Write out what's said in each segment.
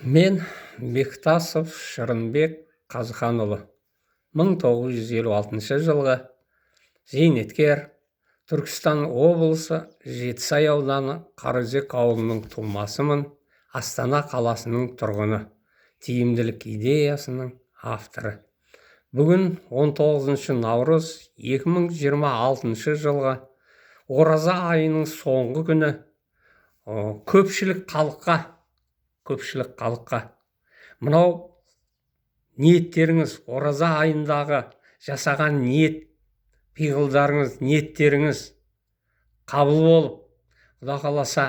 Мен Бектасов Шырынбек Қазықанұлы 1956 жылғы зейнеткер, Түркістан облысы Жетісай ауданы Қараөзек ауылының тумасымын. Астана қаласының тұрғыны, тиімділік идеясының авторы. Бүгін 19 наурыз 2026 жылғы ораза айының соңғы күні. Көпшілік халыққа мынау ниеттеріңіз, ораза айындағы жасаған ниет, пиғылдарыңыз, ниеттеріңіз қабыл болып, Құда қаласа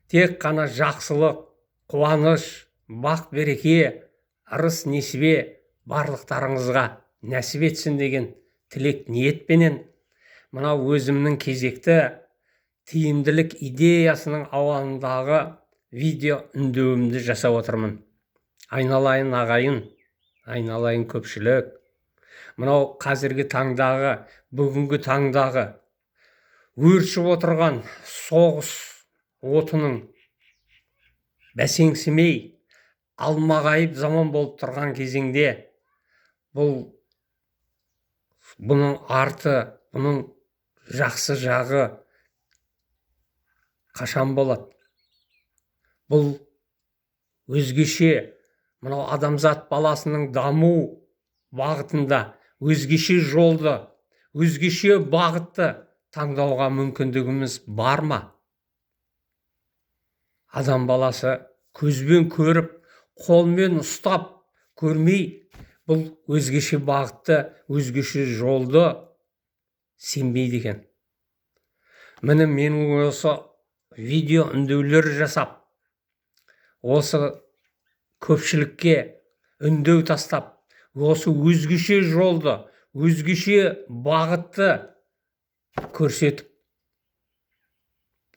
тек қана жақсылық, қуаныш, бақ береке, ырыс несібе барлықтарыңызға нәсіп етсін деген тілек ниетпенен мынау өзімнің кезекті тиімділік идеясының ауандағы видео үндеуімді жасап отырмын. Айналайын ағайын, айналайын көпшілік. Мынау қазіргі таңдағы, бүгінгі таңдағы өршіп отырған соғыс отының бәсеңсімей, алмағайып заман болып тұрған кезеңде бұның арты, бұның жақсы жағы қашан болады? Бұл өзгеше, мынау адамзат баласының даму бағытында өзгеше жолды, өзгеше бағытты таңдауға мүмкіндігіміз бар ма? Адам баласы көзбен көріп, қолмен ұстап көрмей, бұл өзгеше бағытты, өзгеше жолды сенбейді екен. Міне менің осы видео үндеулер жасап, осы көпшілікке үндеу тастап, осы өзгеше жолды, өзгеше бағытты көрсетіп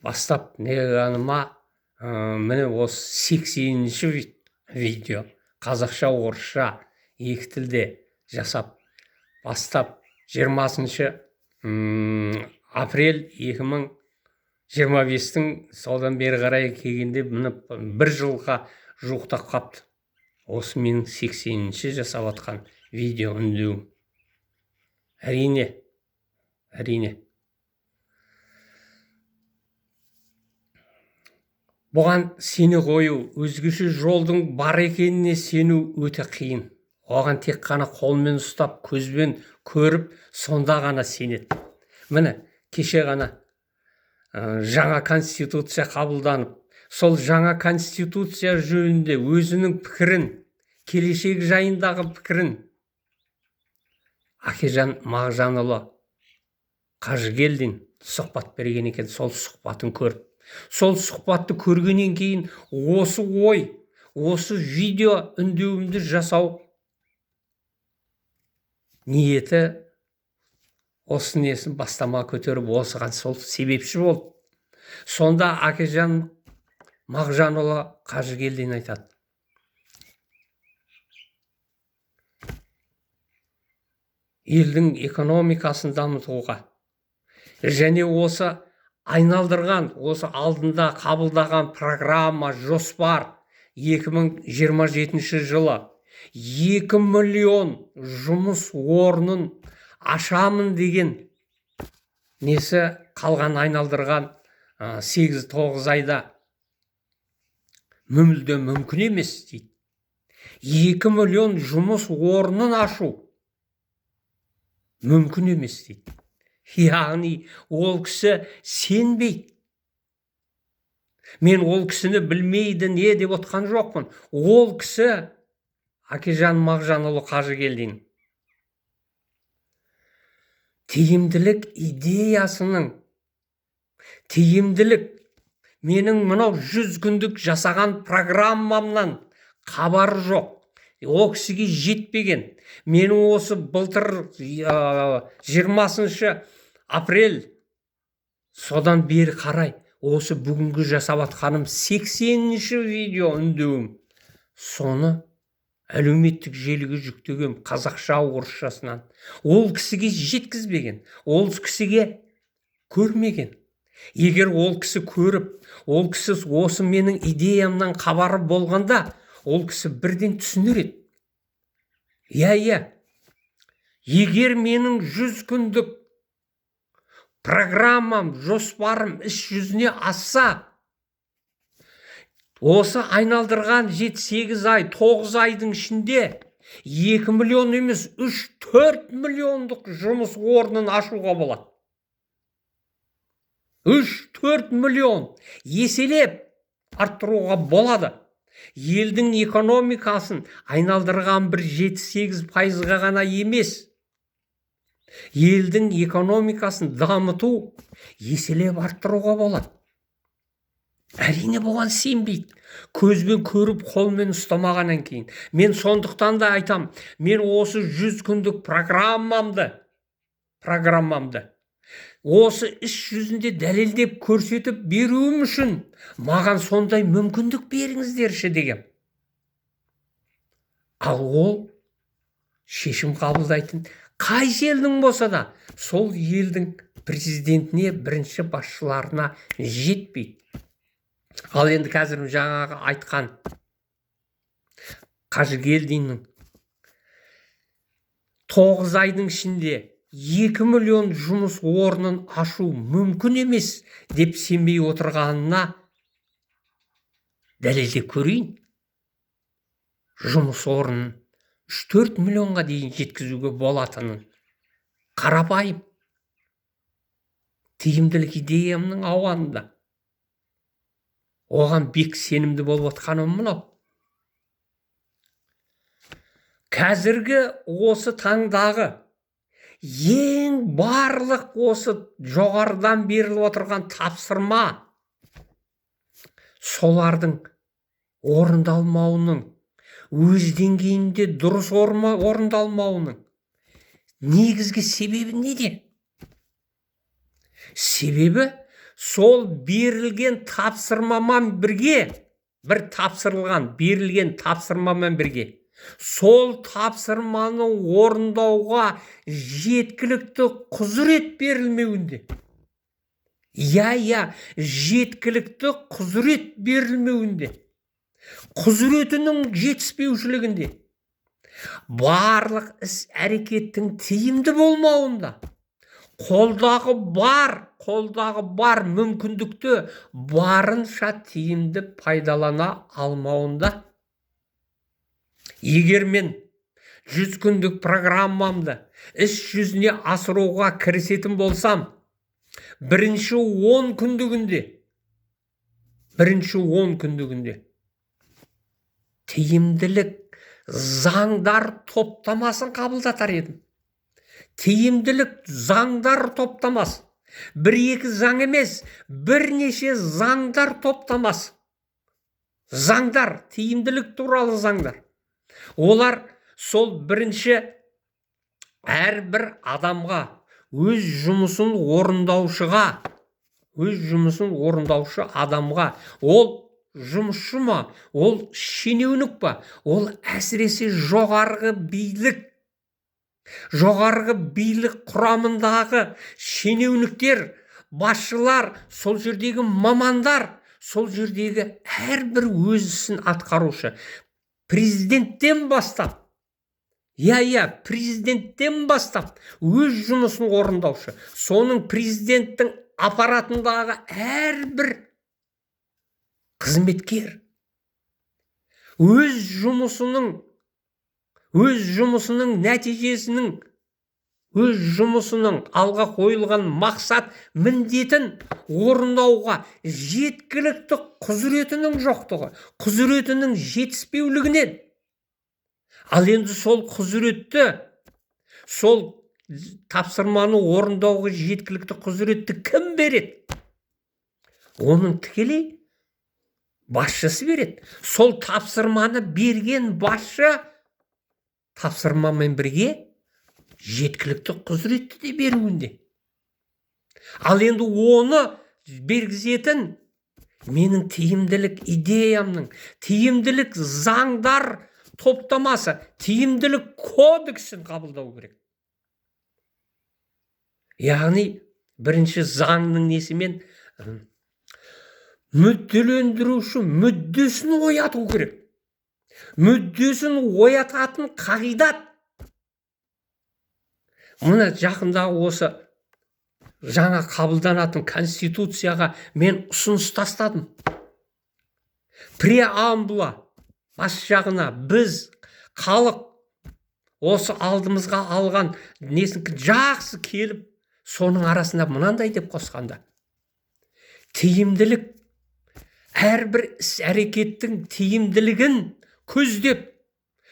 бастап неғаныма міне осы 80-ші видео қазақша, орысша екі тілде жасап бастап 20 апрель 2025-тің содан бері қарай келгенде бір жылға жуықтап қапты. Осы менің 80-ші жасап атқан видео үндеуім. Әрине. Бұған сене қою, өзгеше жолдың бар екеніне сену өте қиын. Оған тек қана қолмен ұстап, көзбен көріп, сонда ғана сенеді. Міне, кеше ғана жаңа конституция қабылданып, сол жаңа конституция жөнінде өзінің пікірін, келешек жайындағы пікірін Акежан Мағжанұлы Қажыгелдин сұхбат берген екен. Сол сұхбатын көріп, сол сұхбатты көргеннен кейін осы ой, осы видео үндеуімді жасау ниеті, осы несін бастама көтеріп, осыған сол себепші болды. Сонда Акежан Мағжанұлы Қажыгелдин айтады: елдің экономикасын дамытуға және осы айналдырған, осы алдында қабылдаған программа, жоспар 2027 жылы 2 миллион жұмыс орнын ашамын деген несі қалған, айналдырған 8-9 айда мүлде мүмкін емес дейді. 2 миллион жұмыс орнын ашу мүмкін емес дейді. Яғни ол кісі сенбейді. Мен ол кісіні білмейді не деп отқан жоқпын. Ол кісі Акежан Мағжанұлы Қажыгелдин тиімділік идеясының, тиімділік менің мынау 100 күндік жасаған программамнан хабары жоқ. Ол кісіге жетпеген. Менің осы былтыр 20 апрель содан бері қарай осы бүгінгі жасап атқаным 80-ші видео үндеуім. Соны әлеуметтік желіге жүктеген қазақша, орысшасынан ол кісіге жеткізбеген, ол кісіге көрмеген. Егер ол кісі көріп, ол кісі осы менің идеямнан хабары болғанда, ол кісі бірден түсінер еді. Иә, егер менің 100 күндік программам, жоспарым іс жүзіне асса, осы айналдырған 7-8 ай, 9 айдың ішінде 2 миллион емес, 3-4 миллиондық жұмыс орнын ашуға болады. 3-4 миллион еселеп арттыруға болады. Елдің экономикасын айналдырған бір 7-8% ғана емес. Елдің экономикасын дамыту, еселеп арттыруға болады. Әрине бұған сенбейді. Көзбен көріп, қолмен ұстамағаннан кейін. Мен сондықтан да айтам, мен осы 100 күндік программамды осы іс жүзінде дәлелдеп көрсетіп беруім үшін маған сондай мүмкіндік беріңіздерші деген. Ал ол шешім қабылдайтын қай елдің болса да сол елдің президентіне, бірінші басшыларына жетпейді. Ал енді қазір жаңағы айтқан Қажыгелдиннің 9 айдың ішінде 2 миллион жұмыс орнын ашу мүмкін емес деп сенбей отырғанына дәлелдеп көрейін. Жұмыс орнын 3-4 миллионға дейін жеткізуге болатынын. Қарапайым. Тиімділік идеямның ауанында. Оған бек сенімді болып отқаным мынау. Қазіргі осы таңдағы ең барлық осы жоғарыдан беріліп отырған тапсырма солардың орындалмауының, өз деңгейінде дұрыс орындалмауының негізгі себебі неде? Себебі сол берілген тапсырмамен бірге, берілген тапсырмамен бірге, сол тапсырманы орындауға жеткілікті құзырет берілмеуінде. Жеткілікті құзырет берілмеуінде. Құзыретінің жетіспеушілігінде. Барлық іс әрекеттің тиімді болмауында. Қолдағы бар мүмкіндікті барынша тиімді пайдалана алмауында. Егер мен 100 күндік программамды іс жүзіне асыруға кірісетін болсам, бірінші 10 күндігінде тиімділік заңдар топтамасын қабылдатар едім. Тиімділік заңдар топтамасы. 1-2 заң емес, бірнеше заңдар топтамасы. Заңдар, тиімділік туралы заңдар. Олар сол бірінші әрбір адамға, өз жұмысын орындаушы адамға, ол жұмысшы ма, ол шенеунік па, ол әсіресе жоғарғы билік құрамындағы шенеуніктер, басшылар, сол жердегі мамандар, сол жердегі әрбір өз ісін атқарушы. Президенттен бастап, президенттен бастап өз жұмысын орындаушы. Соның президенттің аппаратындағы әрбір қызметкер өз жұмысының нәтижесінің, өз жұмысының алға қойылған мақсат міндетін орындауға жеткілікті құзыретінің жоқтығы, құзыретінің жетіспеулігінен. Ал енді сол құзыретті, сол тапсырманы орындауға жеткілікті құзыретті кім береді? Оның тікелей басшысы береді. Сол тапсырманы берген басшы тапсырмамен бірге жеткілікті құзыретті де беруінде. Ал енді оны бергізетін менің тиімділік идеямның, тиімділік заңдар топтамасы, тиімділік кодексін қабылдау керек. Яғни бірінші заңның несімен мүдделендіруші мүддесін ояту керек. мүддесін оятатын қағидат. Мына жақындағы осы жаңа қабылданатын конституцияға мен ұсыныс тастадым. Преамбула бас жағына біз халық осы алдымызға алған несін жақсы келіп, соның арасында мынандай деп қосқанда: тиімділік, әрбір іс әрекеттің тиімділігін көздеп,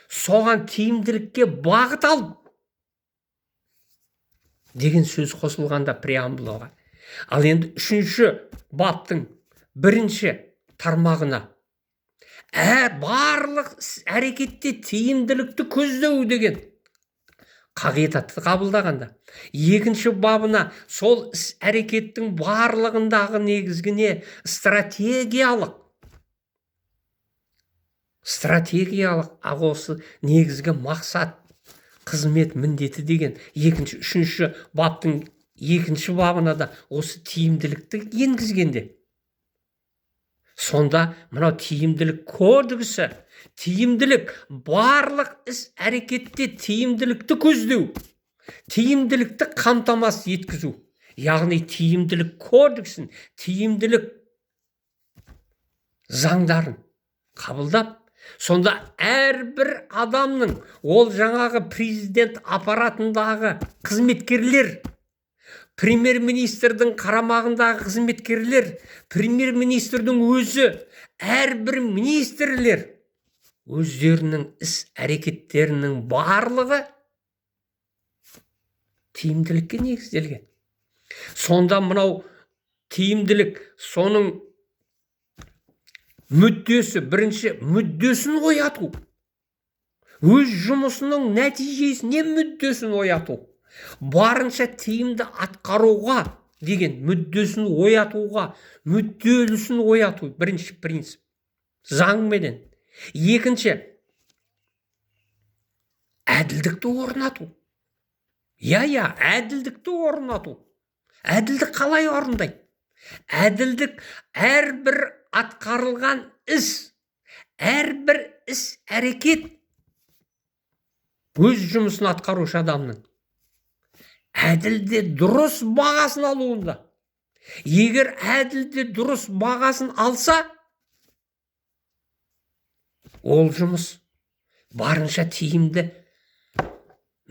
соған тиімділікке бағыт алып деген сөз қосылғанда преамбулаға. Ал енді 3-ші баптың 1-ші тармағына барлық әрекетте тиімділікті көздеу деген қағидатты қабылдағанда, 2-ші бабына сол іс әрекеттің барлығындағы негізгіне стратегиялық осы негізгі мақсат, қызмет, міндеті деген 3-ші баптың 2-ші бабына да осы тиімділікті енгізгенде, сонда мынау тиімділік кодексі, тиімділік барлық іс әрекетте тиімділікті көздеу, тиімділікті қамтамасыз еткізу, яғни тиімділік кодексін, тиімділік заңдарын қабылдап, сонда әрбір адамның, ол жаңағы президент аппаратындағы қызметкерлер, премьер-министрдің қарамағындағы қызметкерлер, премьер-министрдің өзі, әрбір министрлер өздерінің іс әрекеттерінің барлығы тиімділікке негізделген. Сонда мынау тиімділік, соның мүддесі, бірінші мүддесін ояту, өз жұмысының нәтижесіне мүддесін ояту, барынша тиімді атқаруға деген мүддесін оятуға, мүдделісін ояту бірінші принцип, заңменен. 2-ші, әділдікті орнату. Әділдікті орнату. Әділдік қалай орындайды? Әділдік әрбір атқарылған іс, әрбір іс әрекет өз жұмысын атқарушы адамның әділде дұрыс бағасын алуында. Егер әділде дұрыс бағасын алса, ол жұмыс барынша тиімді,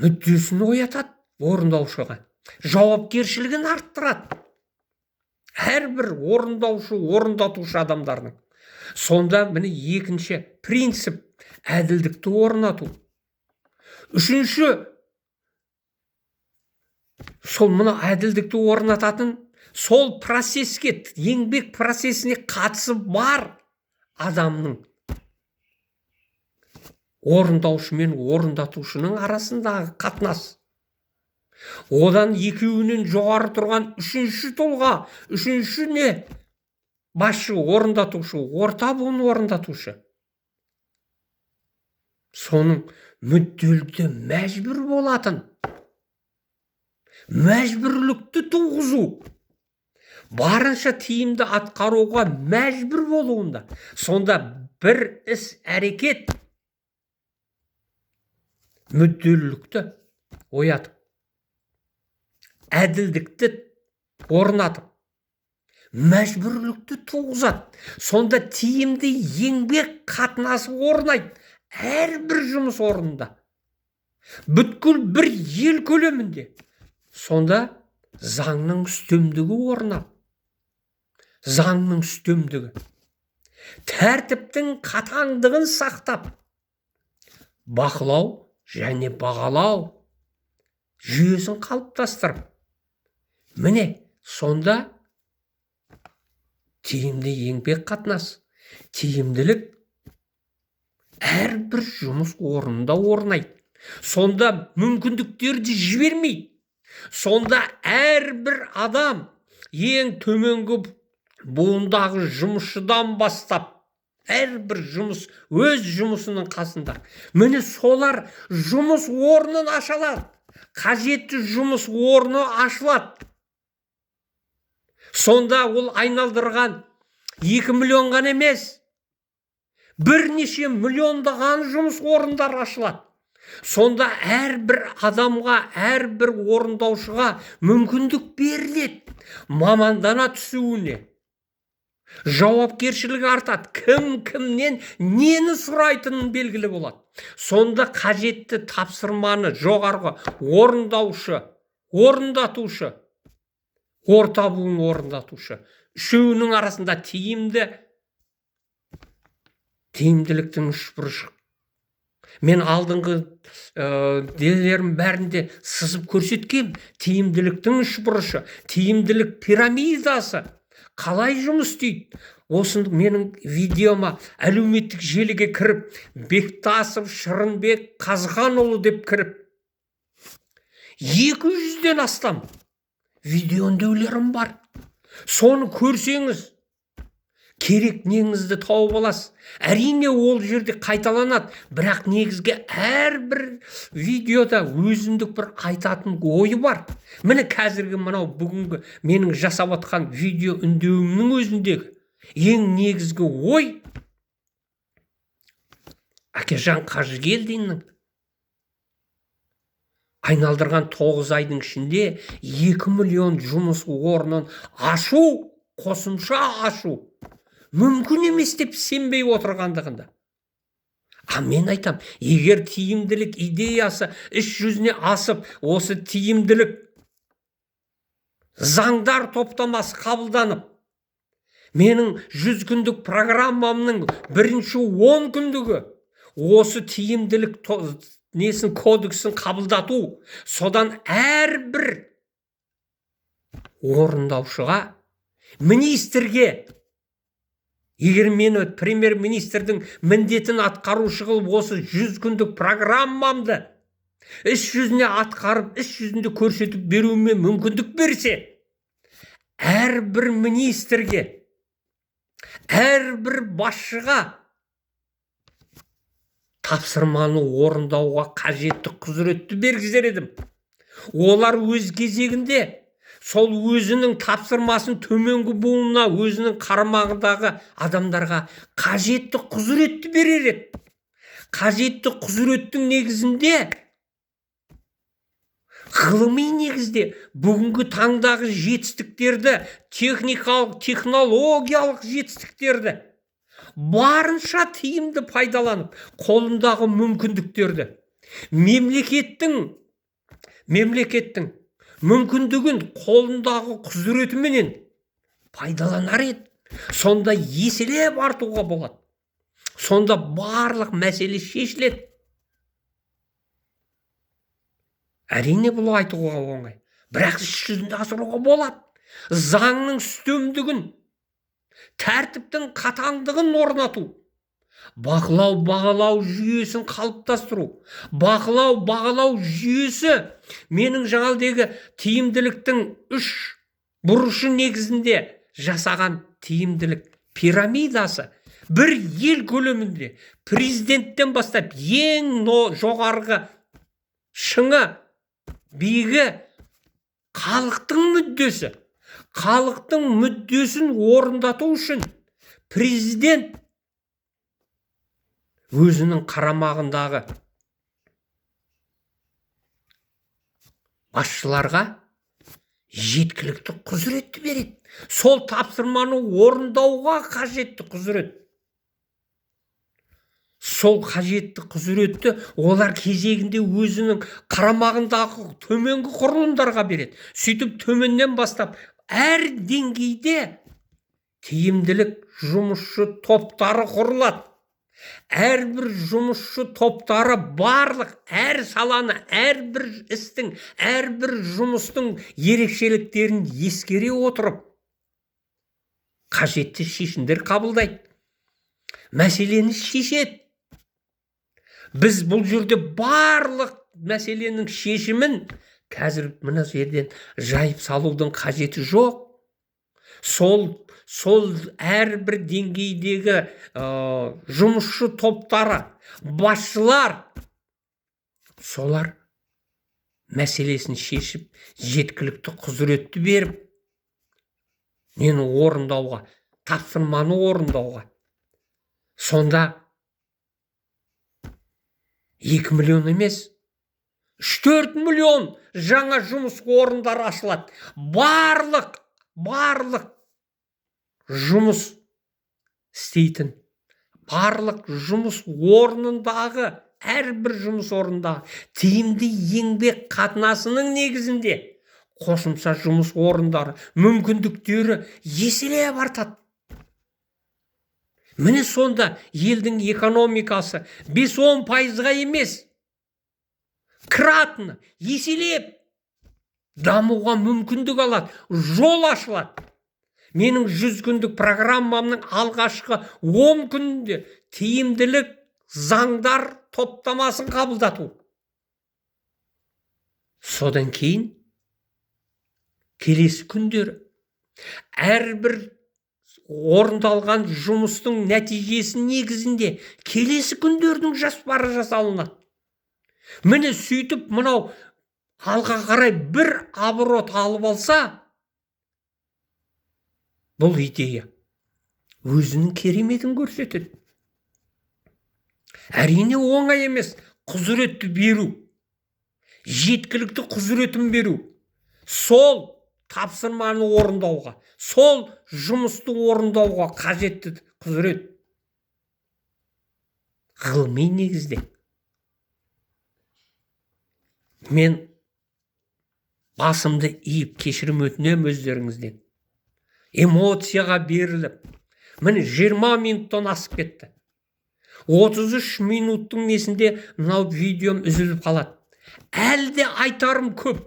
мүддесін оятады орындаушыға, жауапкершілігін арттырады. Әрбір орындаушы, орындатушы адамдардың. Сонда міне 2-ші принцип әділдікті орнату. 3-ші, сол мына әділдікті орнататын, сол процеске, еңбек процесіне қатысы бар адамның, орындаушы мен орындатушының арасындағы қатынас. Одан екеуінен жоғары тұрған 3-ші тұлға, 3-ші не? Басшы, орындатушы, орта буын орындатушы. Соның мүдделікті мәжбүр болатын, мәжбүрлікті туғызу, барынша тиімді атқаруға мәжбүр болуында. Сонда бір іс әрекет мүдделікті оятып, әділдікті орнатып, мәжбүрлікті туғызады. Сонда тиімді еңбек қатынасы орнайды әрбір жұмыс орнында, бүткіл бір ел көлемінде. Сонда заңның үстемдігі орнап, заңның үстемдігі, тәртіптің қатаңдығын сақтап, бақылау және бағалау жүйесін қалыптастырып, міне сонда тиімді еңбек қатынас, тиімділік әрбір жұмыс орнында орнайды. Сонда мүмкіндіктерді жібермейді. Сонда әрбір адам ең төменгі буындағы жұмысшыдан бастап, әрбір жұмыс өз жұмысының қасында. Міне солар жұмыс орнын ашалады. Қажетті жұмыс орны ашылады. Сонда ол айналдырған 2 миллион ғана емес, бірнеше миллиондаған жұмыс орындары ашылады. Сонда әрбір адамға, әрбір орындаушыға мүмкіндік беріледі. Мамандана түсуіне. Жауапкершілігі артады. Кім кімнен нені сұрайтынын белгілі болады. Сонда қажетті тапсырманы жоғарғы орындаушы, орындатушы, орта буын орындатушы. Үшеуінің арасында тиімділіктің үшбұрышы. Мен алдыңғы делерім бәрінде сызып көрсеткем. Тиімділіктің үшбұрышы, тиімділік пирамидасы қалай жұмыс істейді? Осы менің видеома әлеуметтік желіге кіріп, Бектасов Шырынбек Қазғанұлы деп кіріп, 200-ден астам видео үндеулерім бар. Соны көрсеңіз, керек неңізді тауып аласыз. Әрине ол жерде қайталанады, бірақ негізге әрбір видеода өзіндік бір айтатын ойы бар. Міне қазіргі мынау бүгінгі менің жасап отқан видео үндеуімнің өзіндегі ең негізгі ой Әкежан Қажыгелдиннің айналдырған 9 айдың ішінде 2 миллион жұмыс орнын ашу, қосымша ашу мүмкін емес деп сенбей отырғандығында. Мен айтам, егер тиімділік идеясы іс жүзіне асып, осы тиімділік заңдар топтамасы қабылданып, менің 100 күндік программамның бірінші 10 күндігі осы тиімділік кодексін қабылдату, содан әрбір орындаушыға, министрге, егер мені премьер-министрдің міндетін атқарушы қылып осы 100 күндік программамды іс жүзіне атқарып, іс жүзінде көрсетіп беруіме мүмкіндік берсе, әрбір министрге, әрбір басшыға тапсырманы орындауға қажетті құзыретті бергізер едім. Олар өз кезегінде сол өзінің тапсырмасын төменгі буынына, өзінің қарамағындағы адамдарға қажетті құзыретті берер еді. Қажетті құзыреттің негізінде, ғылыми негізде бүгінгі таңдағы жетістіктерді, техникалық, технологиялық жетістіктерді барынша тиімді пайдаланып, қолындағы мүмкіндіктерді мемлекеттің мүмкіндігін қолындағы құзыретіменен пайдаланар еді. Сонда еселеп артуға болады. Сонда барлық мәселе шешіледі. Әрине бұл айтуға оңай, бірақ іс жүзінде асыруға болады. Заңның үстемдігін, тәртіптің қатаңдығын орнату, бақылау-бағалау жүйесін қалыптастыру. Бақылау-бағалау жүйесі менің жаңалдегі тиімділіктің 3 бұрышы негізінде жасаған тиімділік пирамидасы бір ел көлемінде президенттен бастап ең жоғарғы шыңы биігі халықтың мүддесі. Халықтың мүддесін орындату үшін президент өзінің қарамағындағы басшыларға жеткілікті құзыретті береді. Сол тапсырманы орындауға қажетті құзырет. Сол қажетті құзыретті олар кезегінде өзінің қарамағындағы төменгі құрылымдарға береді. Сөйтіп төменнен бастап әр деңгейде тиімділік жұмысшы топтары құрылады. Әрбір жұмысшы топтары барлық әр саланы, әрбір істің, әрбір жұмыстың ерекшеліктерін ескере отырып, қажетті шешімдер қабылдайды. Мәселені шешеді. Біз бұл жерде барлық мәселенің шешімін қазір мына жерден жайып салудың қажеті жоқ. Сол әрбір деңгейдегі жұмысшы топтары, басшылар, солар мәселесін шешіп, жеткілікті құзыретті беріп, мені орындауға, тапсырманы орындауға. Сонда 2 миллион емес, 3-4 миллион жаңа жұмыс орындары ашылады. Барлық жұмыс істейтін, барлық жұмыс орнындағы, әрбір жұмыс орнындағы тиімді еңбек қатынасының негізінде қосымша жұмыс орындары, мүмкіндіктері еселеп артады. Міне сонда елдің экономикасы 5-10%-ға емес, кратно, еселеп дамуға мүмкіндік алады, жол ашылады. Менің 100 күндік программамның алғашқы 10 күнінде тиімділік заңдар топтамасын қабылдату. Содан кейін келесі күндері әрбір орындалған жұмыстың нәтижесі негізінде келесі күндердің жоспары жасалынады. Міне сөйтіп мынау алға қарай бір оборот алып алса, бұл идея өзінің кереметін көрсетеді. Әрине оңай емес, құзыретті беру, жеткілікті құзыретін беру, сол тапсырманы орындауға, сол жұмысты орындауға қажетті құзырет ғылыми негізде. Мен басымды иіп кешірім өтінем өздеріңізден. Эмоцияға беріліп, міне 20 минуттан асып кетті. 33 минуттың несінде мынау видеом үзіліп қалады. Әлі де айтарым көп.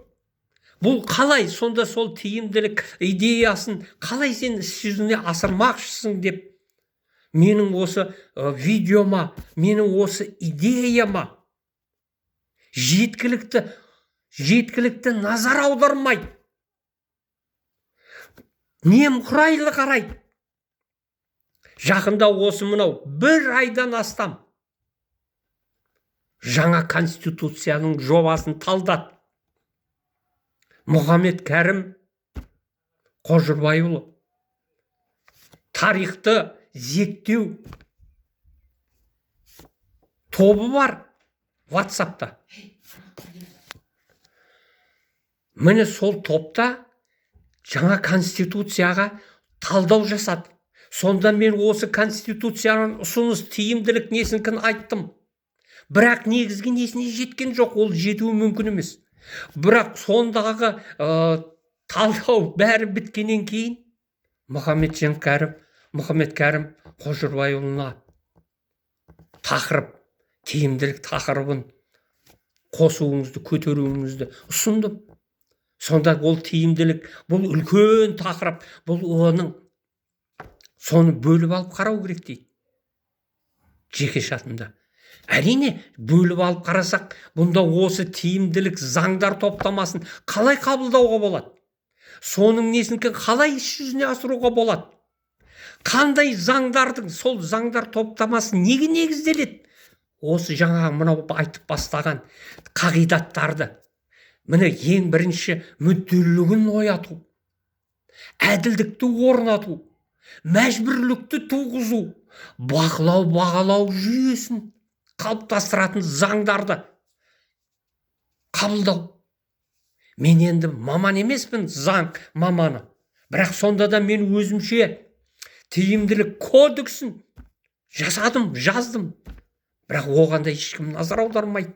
Бұл қалай сонда сол тиімділік идеясын қалай сен іс жүзіне асырмақшысың деп, менің осы видеома, менің осы идеяма жеткілікті назар аудармайды. Немқұрайлы қарайды. Жақында осы мынау 1 айдан астам жаңа конституцияның жобасын талдады. Мұхаммед Кәрім Қожырбайұлы тарихты зерттеу тобы бар WhatsApp'та. Міне сол топта жаңа конституцияға талдау жасады. Сонда мен осы конституцияның ұсыныс тиімділік несінкін айттым. Бірақ негізгі несіне жеткен жоқ, ол жетуі мүмкін емес. Бірақ сондағы талдау бәрі біткеннен кейін Мұхаммед Кәрім Қожырбайұлына тақырып, тиімділік тақырыбын қосуыңызды, көтеруіңізді ұсындым. Сонда ол тиімділік, бұл үлкен тақырып, бұл оның соны бөліп алып қарау керек дейді. Жеке шатында. Әрине, бөліп алып қарасақ, бұнда осы тиімділік заңдар топтамасын қалай қабылдауға болады? Соның несінкі қалай іс жүзіне асыруға болады? Қандай заңдардың, сол заңдар топтамасы неге негізделеді? Осы жаңа мынау айтып бастаған қағидаттарды, міне ең бірінші мүдделілігін ояту, әділдікті орнату, мәжбүрлікті туғызу, бақылау, бағалау жүйесін қалыптастыратын заңдарды қабылдау. Мен енді маман емеспін, заң маманы. Бірақ сонда да мен өзімше тиімділік кодексін жасадым, жаздым. Бірақ оған да ешкім назар аудармайды.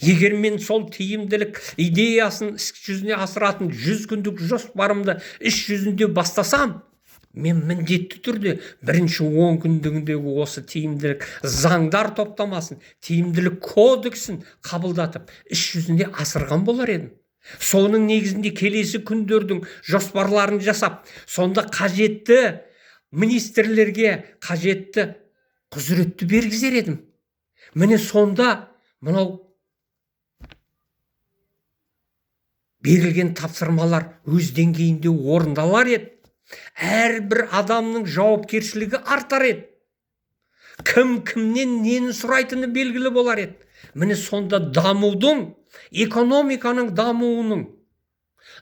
Егер мен сол тиімділік идеясын іс жүзіне асыратын 100 күндік жоспарымды іс жүзінде бастасам, мен міндетті түрде бірінші 10 күндігіндегі осы тиімділік заңдар топтамасын, тиімділік кодексін қабылдатып, іс жүзінде асырған болар едім. Соның негізінде келесі күндердің жоспарларын жасап, сонда қажетті министрлерге қажетті құзыретті бергізер едім. Міне сонда мынау берілген тапсырмалар өз деңгейінде орындалар еді. Әрбір адамның жауапкершілігі артар еді. Кімнен нені сұрайтыны белгілі болар еді. Міне сонда дамудың, экономиканың дамуының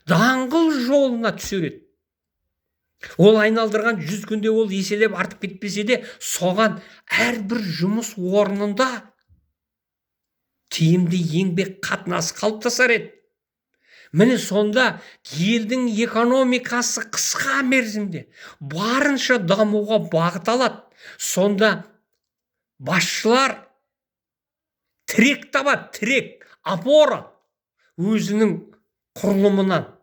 даңғыл жолына түсер еді. Ол айналдырған 100 күнде ол еселеп артып кетпесе де, соған әрбір жұмыс орнында тиімді еңбек қатынасы қалыптасар еді. Міне сонда елдің экономикасы қысқа мерзімде барынша дамуға бағыт алады. Сонда басшылар тірек табады, тірек, опора өзінің құрылымынан.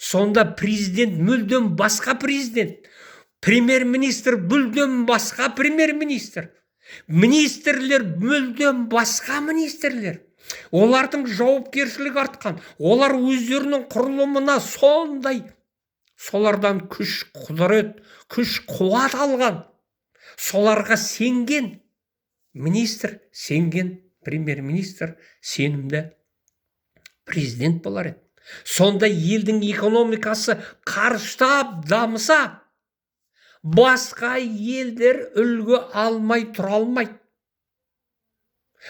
Сонда президент мүлдем басқа президент, премьер-министр мүлдем басқа премьер-министр, министрлер мүлдем басқа министрлер. Олардың жауапкершілігі артқан, олар өздерінің құрылымына сондай, солардан күш, құдірет, күш, қуат алған, соларға сенген министр, сенген премьер-министр, сенімді президент болар еді. Сонда елдің экономикасы қарыштап дамыса, басқа елдер үлгі алмай тұра алмайды.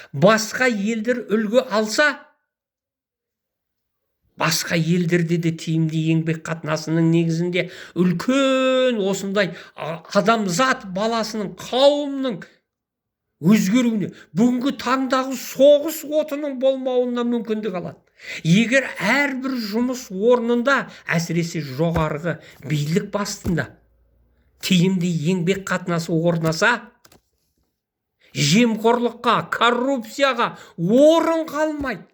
Басқа елдер үлгі алса, басқа елдерде де тиімді еңбек қатынасының негізінде үлкен осындай адамзат баласының, қауымның өзгеруіне, бүгінгі таңдағы соғыс отының болмауына мүмкіндік алады. Егер әрбір жұмыс орнында, әсіресе жоғарғы билік бастында тиімді еңбек қатынасы орнаса, жемқорлыққа, коррупцияға орын қалмайды.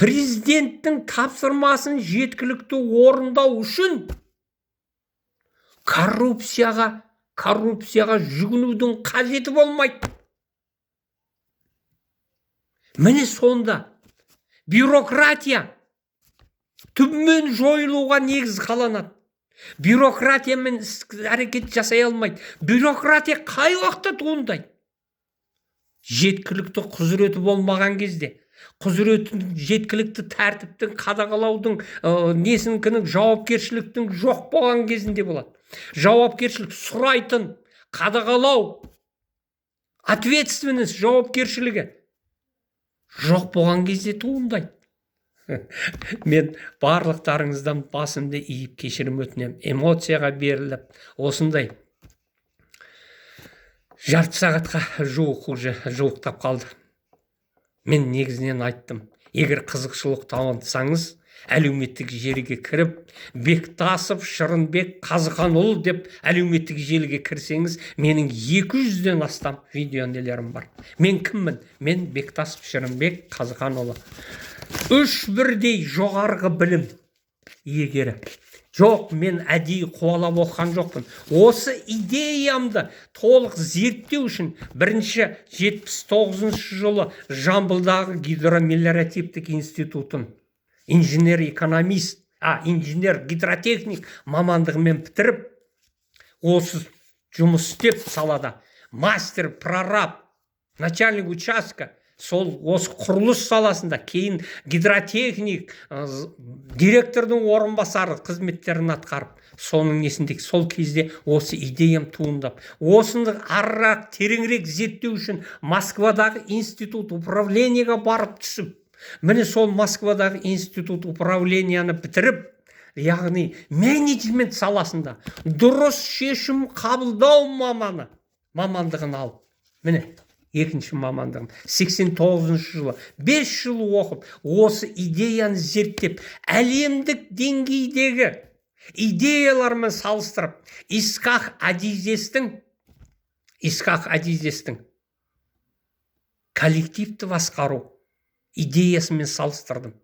Президенттің тапсырмасын жеткілікті орындау үшін коррупцияға жүгінудің қажеті болмайды. Міне сонда бюрократия түбімен жойылуға негіз қаланады. Бюрократиямен әрекет жасай алмайды. Бюрократия қай уақытта туындайды? Жеткілікті құзыреті болмаған кезде, құзыреттің, жеткілікті тәртіптің, қадағалаудың, несінкінің, жауапкершіліктің жоқ болған кезінде болады. Жауапкершілік сұрайтын, қадағалау, ответственность, жауапкершілігі жоқ болған кезде туындайды. Мен барлықтарыңыздан басымды иіп кешірім өтінем. Эмоцияға беріліп, осындай жарты сағатқа жуықтап қалды. Мен негізінен айттым. Егер қызықшылық танытсаңыз, әлеуметтік желіге кіріп, Бектасов Шырынбек Қазықанұлы деп әлеуметтік желіге кірсеңіз, менің 200-ден астам видеонелерім бар. Мен кіммін? Мен Бектасов Шырынбек Қазықанұлы. 3 бірдей жоғарғы білім егері. Жоқ, мен әдейі қуалап оқыған жоқпын. Осы идеямды толық зерттеу үшін 79 жылы Жамбылдағы гидромелиоративтік институтын инженер-экономист, инженер-гидротехник мамандығымен бітіріп, осы жұмыс істеп салада, мастер, прораб, начальник участка, сол осы құрылыс саласында, кейін гидротехник, директордың орынбасары қызметтерін атқарып, соның несінде сол кезде осы идеям туындап, осыны арырақ, тереңірек зерттеу үшін Москвадағы институт управлениеға барып түсіп, міне сол Москвадағы институт управленияны бітіріп, яғни менеджмент саласында дұрыс шешім қабылдау мамандығын алып, міне екінші мамандығым 89 жылы 5 жыл оқып, осы идеяны зерттеп, әлемдік деңгейдегі идеялармен салыстырып, Исхақ Адизестің коллективті басқару идеясымен салыстырдым.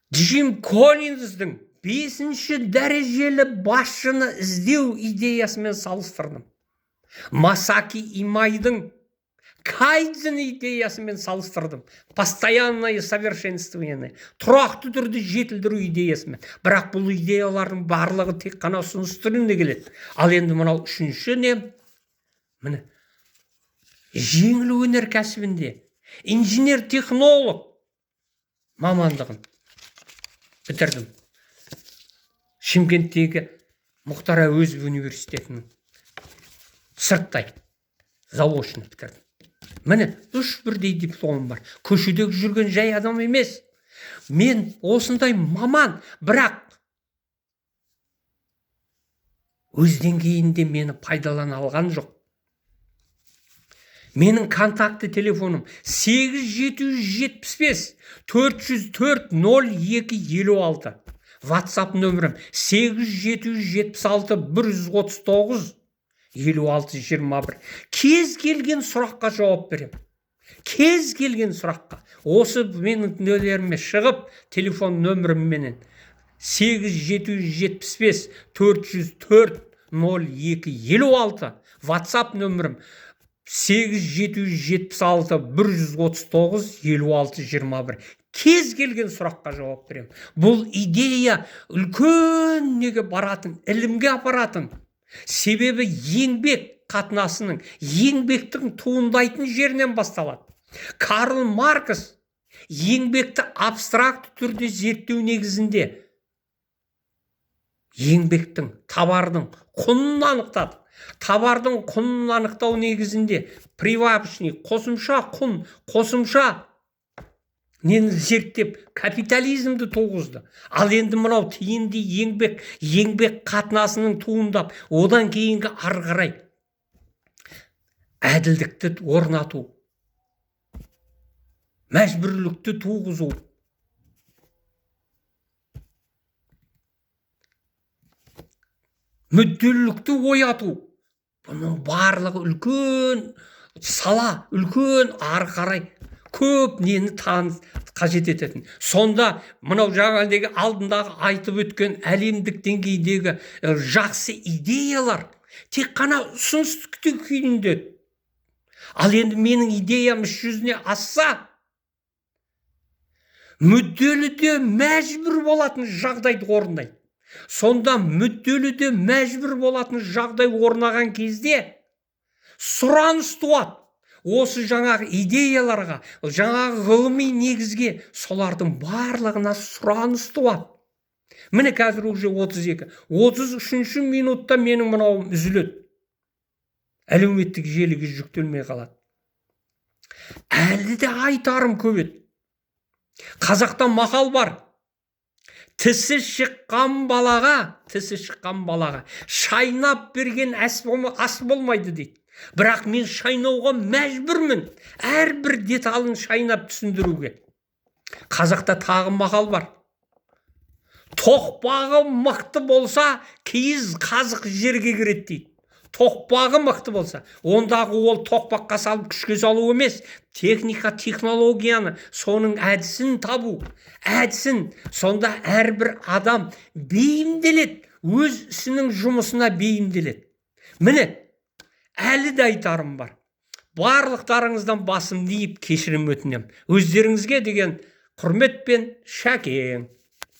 Джим Коллинздің 5-ші дәрежелі басшыны іздеу идеясымен салыстырдым. Масаки Имайдың кайдзен идеясымен салыстырдым. Постоянное совершенствование, тұрақты түрде жетілдіру идеясымен. Бірақ бұл идеялардың барлығы тек қана ұсыныс түрінде келеді. Ал енді мынау 3-ші не? Міне, жеңіл өнеркәсібінде инженер-технолог мамандығын бітірдім. Шымкенттегі Мұхтар Әуезов университетінің сырттай заочно бітірдім. Міне 3 бірдей дипломым бар. Көшедегі жүрген жай адам емес. Мен осындай маман, бірақ өз деңгейінде мені пайдалана алған жоқ. Менің контакты телефоным 8775 404 0256. WhatsApp нөмірім 8776 139 5621. Кез келген сұраққа жауап берем. Кез келген сұраққа. Осы менің нөлеріме шығып, телефон нөмірімменен 8775 404 0256. WhatsApp нөмірім 8776 139 5621. Кез келген сұраққа жауап берем. Бұл идея үлкен неге баратын, ілімге апаратын. Себебі еңбек қатынасының, еңбектің туындайтын жерінен басталады. Карл Маркс еңбекті абстракт түрде зерттеу негізінде еңбектің, табардың құнын анықтады. Табардың құнын анықтау негізінде прибавочный, қосымша құн, қосымша нені зерттеп капитализмді туғызды. Ал енді мынау тиімді еңбек қатынасының туындап, одан кейінгі ары қарай әділдікті орнату, мәжбүрлікті туғызу, мүдделілікті ояту. Бұның барлығы үлкен сала, үлкен ары қарай көп нені қажет ететін. Сонда мынау жаңағыдегі алдындағы айтып өткен әлемдік деңгейдегі жақсы идеялар тек қана ұсыныс күйінде. Ал енді менің идеям іс жүзіне асса, мүдделі де мәжбүр болатын жағдайды орындайды. Сонда мүдделі де мәжбүр болатын жағдай орнаған кезде сұраныс туады. Осы жаңағы идеяларға, жаңағы ғылыми негізге солардың барлығына сұраныс туады. Міне қазір уже 32. 33 минутта менің мынауым үзіледі. Әлеуметтік желіге жүктелмей қалады. Әлі де айтарым көп еді. Қазақта мақал бар. Тісі шыққан балаға шайнап берген ас болмайды дейді. Бірақ мен шайнауға мәжбүрмін. Әрбір деталын шайнап түсіндіруге. Қазақта тағы мақал бар. Тоқпағы мықты болса, киіз қазық жерге кіреді дейді. Тоқпағы мықты болса, ондағы ол тоқпаққа салып күшке салу емес, технологияны, соның әдісін табу, сонда әрбір адам бейімделеді, өз ісінің жұмысына бейімделеді. Міне, әлі де айтарым бар. Барлықтарыңыздан басым дейіп кешірім өтінем. Өздеріңізге деген құрметпен, Шәкең.